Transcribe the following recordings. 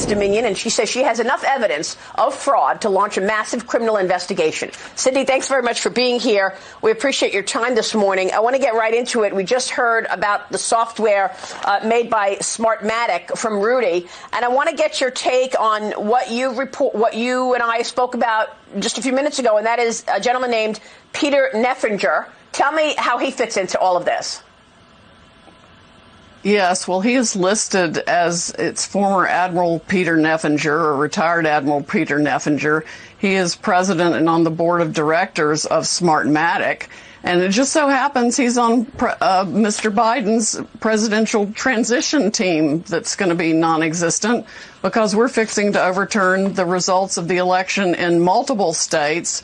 Dominion, and she says she has enough evidence of fraud to launch a massive criminal investigation. Sidney, thanks very much for being here. We appreciate your time this morning. I want to get right into it. We just heard about the software made by Smartmatic from Rudy, and I want to get your take on what you and I spoke about just a few minutes ago, and that is a gentleman named Peter Neffenger. Tell me how he fits into all of this. Yes, well, he is listed as its former Admiral Peter Neffenger, or retired Admiral Peter Neffenger. He is president and on the board of directors of Smartmatic. And it just so happens he's on Mr. Biden's presidential transition team that's going to be non-existent because we're fixing to overturn the results of the election in multiple states.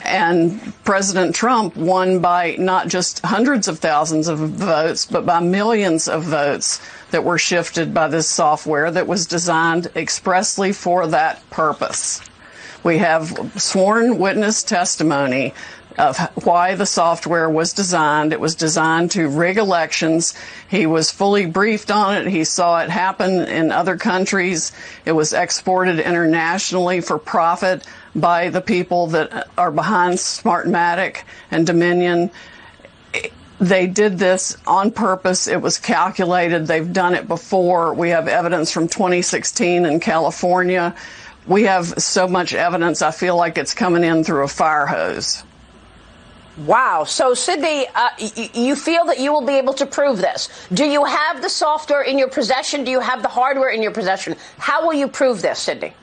And President Trump won by not just hundreds of thousands of votes, but by millions of votes that were shifted by this software that was designed expressly for that purpose. We have sworn witness testimony of why the software was designed. It was designed to rig elections. He was fully briefed on it. He saw it happen in other countries. It was exported internationally for profit by the people that are behind Smartmatic and Dominion. They did this on purpose. It was calculated. They've done it before. We have evidence from 2016 in California. We have so much evidence, I feel like it's coming in through a fire hose. Wow. So, Sidney, you feel that you will be able to prove this. Do you have the software in your possession? Do you have the hardware in your possession? How will you prove this, Sidney?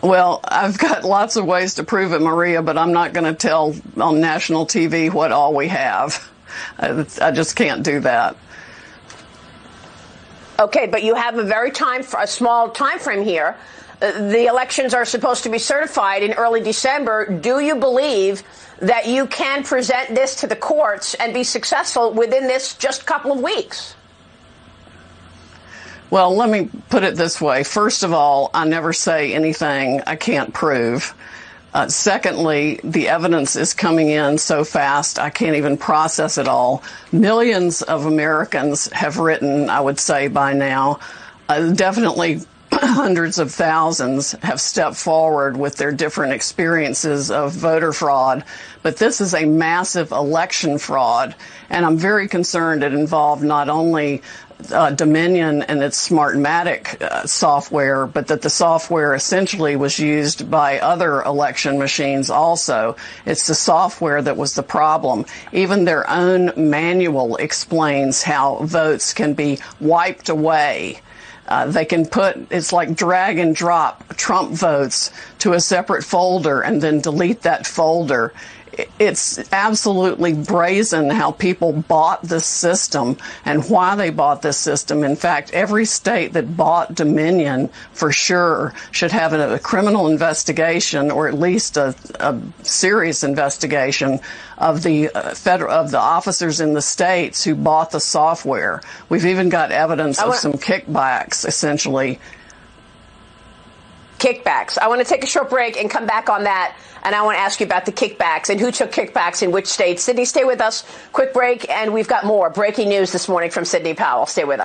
Well, I've got lots of ways to prove it, Maria, but I'm not going to tell on national TV what all we have. I just can't do that. Okay, but you have a small time frame here. The elections are supposed to be certified in early December. Do you believe that you can present this to the courts and be successful within this just couple of weeks? Well, let me put it this way. First of all, I never say anything I can't prove. Secondly, the evidence is coming in so fast, I can't even process it all. Millions of Americans have written, I would say by now. Definitely hundreds of thousands have stepped forward with their different experiences of voter fraud. But this is a massive election fraud, and I'm very concerned it involved not only Dominion and its Smartmatic software, but that the software essentially was used by other election machines also. It's the software that was the problem. Even their own manual explains how votes can be wiped away. They can it's like drag and drop Trump votes to a separate folder and then delete that folder. It's absolutely brazen how people bought this system and why they bought this system. In fact, every state that bought Dominion for sure should have a criminal investigation, or at least a serious investigation of the officers in the states who bought the software. We've even got evidence of some kickbacks, essentially. Kickbacks. I want to take a short break and come back on that. And I want to ask you about the kickbacks and who took kickbacks in which states. Sidney, stay with us. Quick break, and we've got more breaking news this morning from Sidney Powell. Stay with us.